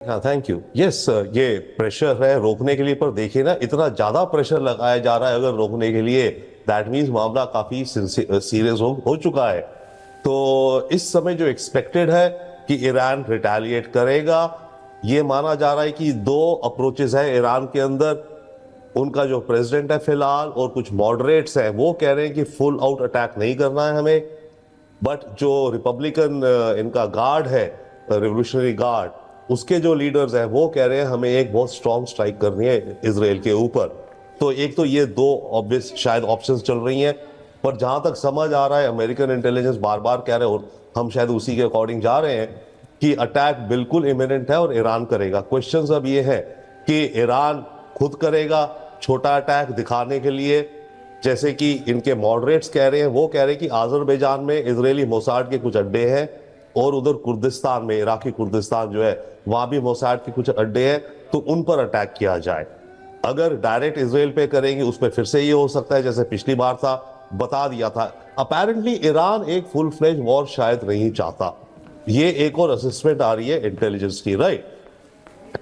हाँ, thank you. Yes, ये pressure है रोकने के लिए, पर देखिए ना, इतना ज्यादा प्रेशर लगाया जा रहा है अगर रोकने के लिए, दैट मीन्स मामला काफी सीरियस हो चुका है। तो इस समय जो एक्सपेक्टेड है कि ईरान रिटेलिएट करेगा, ये माना जा रहा है कि दो अप्रोचेस है ईरान के अंदर। उनका जो प्रेसिडेंट है फिलहाल, और कुछ मॉडरेट्स हैं, वो कह रहे हैं कि फुल आउट अटैक नहीं करना है हमें। बट जो रिपब्लिकन इनका गार्ड है, रिवोल्यूशनरी गार्ड, उसके जो लीडर्स हैं वो कह रहे हैं हमें एक बहुत स्ट्रॉन्ग स्ट्राइक करनी है इसराइल के ऊपर। तो एक तो ये दो ऑब्वियस शायद ऑप्शंस चल रही हैं, पर जहां तक समझ आ रहा है अमेरिकन इंटेलिजेंस बार बार कह रहे हैं, और हम शायद उसी के अकॉर्डिंग जा रहे हैं, कि अटैक बिल्कुल इमिनेंट है और ईरान करेगा। क्वेश्चन अब ये है कि ईरान खुद करेगा छोटा अटैक दिखाने के लिए, जैसे कि इनके मॉडरेट्स कह रहे हैं। वो कह रहे हैं कि आज़रबैजान में इजरायली मोसाड के कुछ अड्डे हैं, और उधर कुर्दिस्तान में, इराकी कुर्दिस्तान जो है, वहां भी मोसाड के कुछ अड्डे हैं, तो उन पर अटैक किया जाए। अगर डायरेक्ट इसराइल पे करेंगे, उसमें फिर से ये हो सकता है जैसे पिछली बार था, बता दिया था। अपेरेंटली ईरान एक फुल फ्लेज वॉर शायद नहीं चाहता। ये एक और असेसमेंट आ रही है इंटेलिजेंस की, राइट,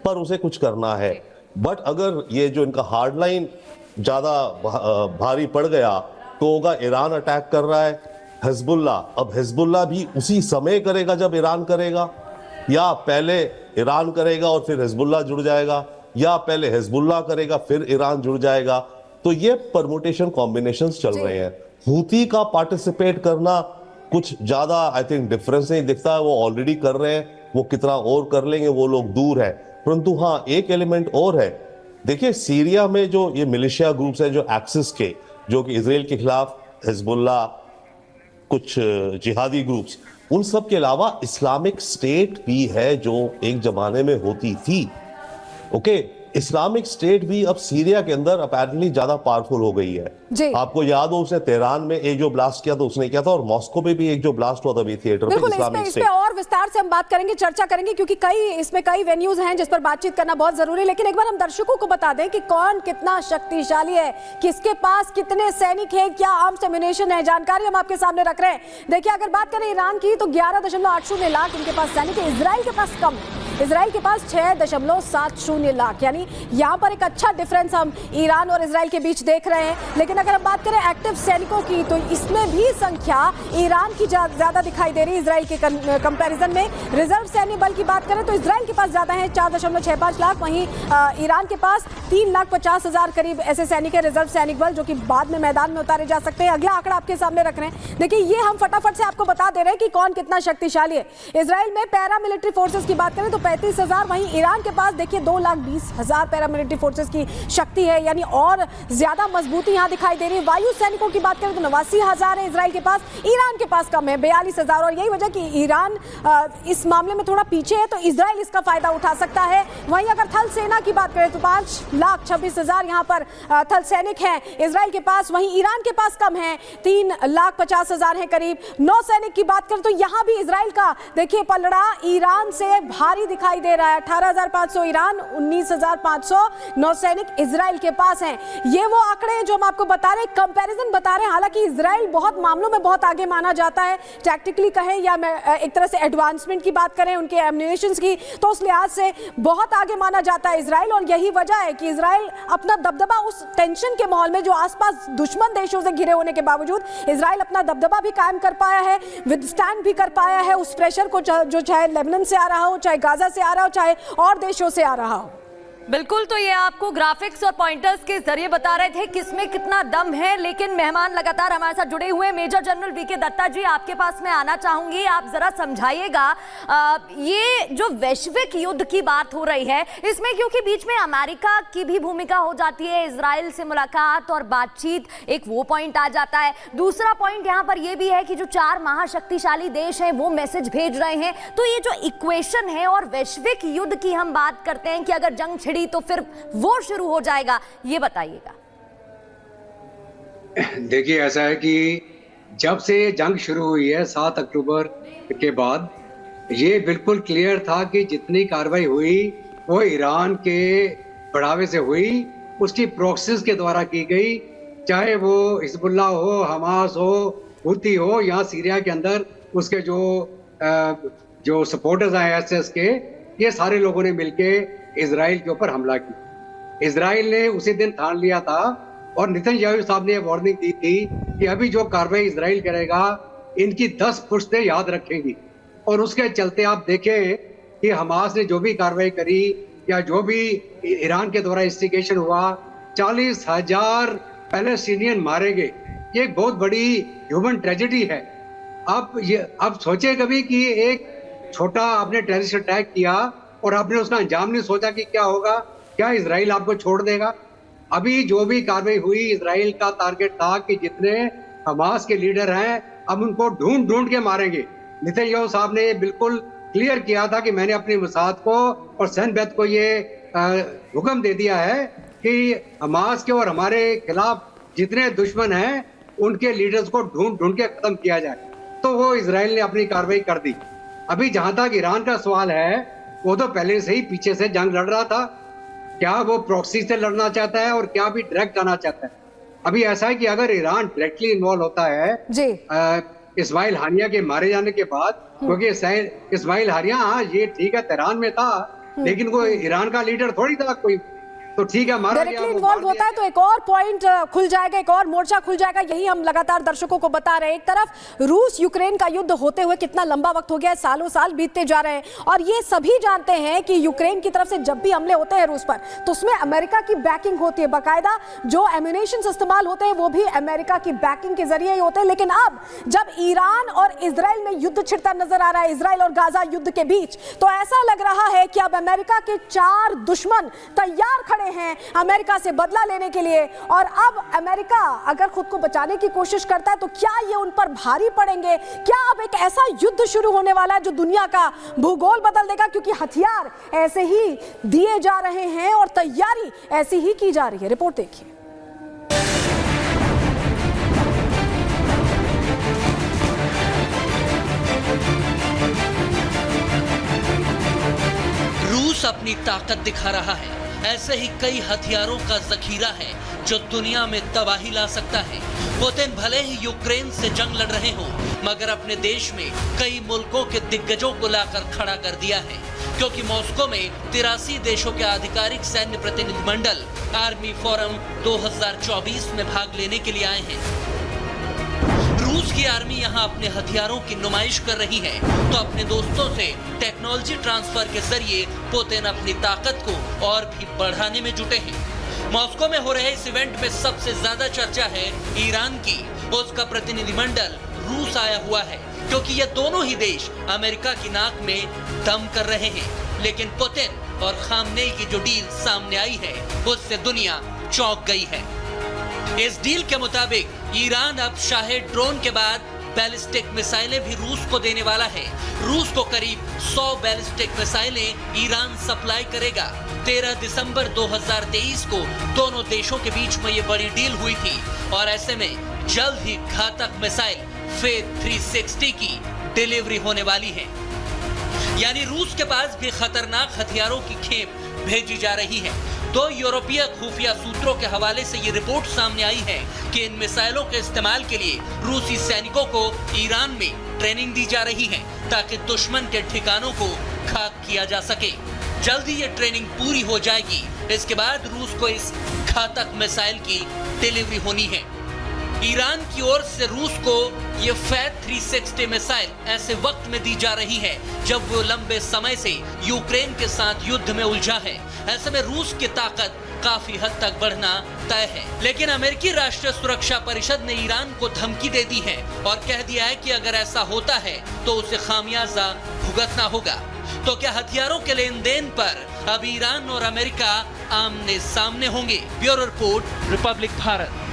पर उसे कुछ करना है। बट अगर ये जो इनका हार्ड लाइन ज्यादा भारी पड़ गया, तो होगा ईरान अटैक कर रहा है, हिजबुल्ला। अब हिजबुल्ला भी उसी समय करेगा जब ईरान करेगा, या पहले ईरान करेगा और फिर हिजबुल्ला जुड़ जाएगा, या पहले हिजबुल्ला करेगा फिर ईरान जुड़ जाएगा। तो ये परमुटेशन कॉम्बिनेशंस चल रहे हैं। हूती का पार्टिसिपेट करना कुछ ज्यादा आई थिंक डिफरेंस नहीं दिखता है, वो ऑलरेडी कर रहे हैं। वो कितना और कर लेंगे वो लोग दूर है। परंतु हाँ, एक एलिमेंट और है। देखिए, सीरिया में जो ये मिलिशिया ग्रुप्स हैं, जो एक्सिस के, जो कि इसराइल के खिलाफ, हिजबुल्ला, कुछ जिहादी ग्रुप्स, उन सब के अलावा इस्लामिक स्टेट भी है जो एक जमाने में होती थी। ओके, इस्लामिक स्टेट भी अब सीरिया के अंदर अपेरेंटली ज्यादा पावरफुल हो गई है। आपको याद हो, उसने तेहरान में एक जो ब्लास्ट किया था उसने किया था, और मॉस्को पे भी एक जो ब्लास्ट हुआ था भी थिएटर पे, इस्लामिक स्टेट। इस पे और विस्तार से हम बात करेंगे, चर्चा करेंगे, क्योंकि इसमें कई वेन्यूज हैं जिस पर बातचीत करना बहुत जरूरी है। लेकिन एक बार हम दर्शकों को बता दें कि कौन कितना शक्तिशाली है, किसके पास कितने सैनिक हैं, क्या आर्म्स एम्युनिशन है, जानकारी हम आपके सामने रख रहे हैं। देखिए, अगर बात करें ईरान की, तो 11.80 लाख इनके पास सैनिक है। इजराइल के पास कम, इजराइल के पास 6.70 लाख, यानी यहां पर एक अच्छा डिफरेंस हम ईरान और इजराइल के बीच देख रहे हैं। लेकिन अगर हम बात करें एक्टिव सैनिकों की, तो इसमें भी संख्या ईरान की ज्यादा दिखाई दे रही है इजराइल के कंपैरिजन में। रिजर्व सैन्य बल की बात करें तो इजराइल के पास ज्यादा है, 4.65 लाख, वहीं ईरान के पास 3,50,000 करीब ऐसे सैनिक है, रिजर्व सैनिक बल, जो कि बाद में मैदान में उतारे जा सकते हैं। अगला आंकड़ा आपके सामने रख रहे हैं। देखिए, ये हम फटाफट से आपको बता दे रहे हैं कि कौन कितना शक्तिशाली है। इजराइल में पैरा मिलिट्री फोर्सेस की बात करें तो 35,000, वहीं ईरान के पास देखिए 2,20,000 पैरामिलिट्री फोर्सेस की शक्ति है, यानी और ज्यादा मजबूती यहां दिखाई दे रही है। वायु सैनिकों की बात करें तो 89,000 है इजराइल के पास, ईरान के पास कम है 42,000, और यही वजह कि ईरान इस मामले में थोड़ा पीछे है, तो इजराइल इसका फायदा उठा सकता है। वहीं अगर थल सेना की बात करें तो 5,26,000 यहां पर थल सैनिक हैं इजराइल के पास, वहीं ईरान के पास कम है, 3,50,000 है करीब। नौ सैनिक की बात करें तो यहां भी इजराइल का देखिए पलड़ा ईरान से भारी दिखाई दे रहा है। 18,500 ईरान, 19,500 नौसैनिक इजराइल के पास हैं। ये वो आंकड़े जो हम आपको बता रहे हैं, कंपैरिजन बता रहे हैं। हालांकि इजराइल बहुत मामलों में बहुत आगे माना जाता है, टैक्टिकली कहें या एक तरह से एडवांसमेंट की बात करें, उनके एम्युनिशंस की, तो उस लिहाज से बहुत आगे माना जाता है इजराइल। और यही वजह है कि इजराइल अपना दबदबा उस टेंशन के माहौल में, जो आसपास दुश्मन देशों से घिरे होने के बावजूद, इजराइल अपना दबदबा भी कायम कर पाया है, विदस्टैंड भी कर पाया है उस प्रेशर को, जो चाहे लेबनान से आ रहा हो, चाहे गाजा से आ रहा हो, चाहे और देशों से आ रहा हो। बिल्कुल, तो ये आपको ग्राफिक्स और पॉइंटर्स के जरिए बता रहे थे किसमें कितना दम है। लेकिन मेहमान लगातार हमारे साथ जुड़े हुए, मेजर जनरल वीके दत्ता जी, आपके पास मैं आना चाहूंगी। आप जरा समझाइएगा, ये जो वैश्विक युद्ध की बात हो रही है, इसमें क्योंकि बीच में अमेरिका की भी भूमिका हो जाती है, इजराइल से मुलाकात और बातचीत, एक वो पॉइंट आ जाता है। दूसरा पॉइंट यहाँ पर यह भी है कि जो 4 महाशक्तिशाली देश हैं वो मैसेज भेज रहे हैं। तो ये जो इक्वेशन है, और वैश्विक युद्ध की हम बात करते हैं कि अगर जंग छिड़ी तो फिर वो शुरू हो जाएगा, ये बताइएगा। देखिए, ऐसा है कि जब से जंग शुरू हुई है 7 अक्टूबर के बाद, ये बिल्कुल क्लियर था कि जितनी कार्रवाई हुई वो ईरान के बढ़ावे से हुई, उसकी प्रोक्सीज के द्वारा की गई, चाहे वो हिजबुल्ला हो, हमास हो, हुती हो, यहाँ सीरिया के अंदर उसके जो सपोर्टर्स हैं एसएस के, ये सारे लोगों ने मिलके इजराइल के ऊपर हमला किया। इजराइल ने उसी दिन ठान लिया था और नेतन्याहू साहब ने वार्निंग दी थी कि अभी जो कार्रवाई इजराइल करेगा इनकी 10 पुश्तें याद रखेंगी। और उसके चलते आप देखें कि हमास ने जो भी कार्रवाई करी या जो भी ईरान के द्वारा इंस्टिगेशन हुआ, 40,000 पैलेस्टीनियन मारे गए। ये एक बहुत बड़ी ह्यूमन ट्रेजेडी है। अब सोचे कभी कि एक छोटा आपने टेररिस्ट अटैक किया और आपने उसका अंजाम नहीं सोचा कि क्या होगा, क्या इजराइल आपको छोड़ देगा? अभी जो भी कार्रवाई हुई, इजराइल का टारगेट था कि जितने हमास के लीडर हैं अब उनको ढूंढ ढूंढ के मारेंगे। नेतन्याहू साहब ने बिल्कुल क्लियर किया था कि मैंने अपने मोसाद को और सनबैत को ये हुक्म दे दिया है कि हमास के और हमारे खिलाफ जितने दुश्मन हैं उनके लीडर्स को ढूंढ ढूंढ के खत्म किया जाए। तो वो इजराइल ने अपनी कार्रवाई कर दी। अभी जहां तक ईरान का सवाल है, वो तो पहले से ही पीछे से जंग लड़ रहा था। क्या वो प्रॉक्सी से लड़ना चाहता है और क्या भी डायरेक्ट आना चाहता है? अभी ऐसा है कि अगर ईरान डायरेक्टली इन्वॉल्व होता है जी इस्माइल हानिया के मारे जाने के बाद, क्योंकि इस्माइल हानिया, हाँ ये ठीक है तेहरान में था, लेकिन वो ईरान का लीडर थोड़ी था कोई। तो ठीक है, मारा गया, डायरेक्टली इन्वॉल्व होता है तो एक और पॉइंट खुल जाएगा, एक और मोर्चा खुल जाएगा। यही हम लगातार दर्शकों को बता रहे हैं। एक तरफ रूस यूक्रेन का युद्ध होते हुए कितना लंबा वक्त हो गया है, सालों साल बीतते जा रहे हैं, और ये सभी जानते हैं कि यूक्रेन की तरफ से जब भी हमले होते हैं रूस पर तो उसमें अमेरिका की बैकिंग होती है। बाकायदा जो एम्यूनेशन इस्तेमाल होते हैं वो भी अमेरिका की बैकिंग के जरिए ही होते हैं। लेकिन अब जब ईरान और इजराइल में युद्ध छिड़ता नजर आ रहा है, इजराइल और गाजा युद्ध के बीच, तो ऐसा लग रहा है कि अब अमेरिका के 4 दुश्मन तैयार खड़े हैं अमेरिका से बदला लेने के लिए। और अब अमेरिका अगर खुद को बचाने की कोशिश करता है तो क्या ये उन पर भारी पड़ेंगे? क्या अब एक ऐसा युद्ध शुरू होने वाला है जो दुनिया का भूगोल बदल देगा? क्योंकि हथियार ऐसे ही दिए जा रहे हैं और तैयारी ऐसी ही की जा रही है। रिपोर्ट देखिए। रूस अपनी ताकत दिखा रहा है। ऐसे ही कई हथियारों का जखीरा है जो दुनिया में तबाही ला सकता है। पुतिन भले ही यूक्रेन से जंग लड़ रहे हों, मगर अपने देश में कई मुल्कों के दिग्गजों को लाकर खड़ा कर दिया है, क्योंकि मॉस्को में 83 देशों के आधिकारिक सैन्य प्रतिनिधिमंडल आर्मी फोरम 2024 में भाग लेने के लिए आए हैं। रूस की आर्मी यहाँ अपने हथियारों की नुमाइश कर रही है, तो अपने दोस्तों से टेक्नोलॉजी ट्रांसफर के जरिए पुतिन अपनी ताकत को और भी बढ़ाने में जुटे हैं। मॉस्को में हो रहे इस इवेंट में सबसे ज्यादा चर्चा है ईरान की। उसका प्रतिनिधिमंडल रूस आया हुआ है, क्योंकि ये दोनों ही देश अमेरिका की नाक में दम कर रहे हैं। लेकिन पुतिन और खामनेई की जो डील सामने आई है, उससे दुनिया चौंक गई है। इस डील के मुताबिक ईरान अब शाहेद ड्रोन के बाद बैलिस्टिक मिसाइलें भी रूस को देने वाला है। रूस को करीब 100 बैलिस्टिक मिसाइलें ईरान सप्लाई करेगा। 13 दिसंबर 2023 को दोनों देशों के बीच में ये बड़ी डील हुई थी, और ऐसे में जल्द ही घातक मिसाइल फेथ 360 की डिलीवरी होने वाली है। यानी रूस के पास भी खतरनाक हथियारों की खेप भेजी जा रही है। 2 यूरोपीय खुफिया सूत्रों के हवाले से ये रिपोर्ट सामने आई है कि इन मिसाइलों के इस्तेमाल के लिए रूसी सैनिकों को ईरान में ट्रेनिंग दी जा रही है, ताकि दुश्मन के ठिकानों को खाक किया जा सके। जल्दी ये ट्रेनिंग पूरी हो जाएगी। इसके बाद रूस को इस घातक मिसाइल की डिलीवरी होनी है। ईरान की ओर से रूस को ये फेथ 360 मिसाइल ऐसे वक्त में दी जा रही है जब वो लंबे समय से यूक्रेन के साथ युद्ध में उलझा है। ऐसे में रूस की ताकत काफी हद तक बढ़ना तय है। लेकिन अमेरिकी राष्ट्रीय सुरक्षा परिषद ने ईरान को धमकी दे दी है और कह दिया है कि अगर ऐसा होता है तो उसे खामियाजा भुगतना होगा। तो क्या हथियारों के लेन देन पर अब ईरान और अमेरिका आमने सामने होंगे? Bureau report, Republic Bharat.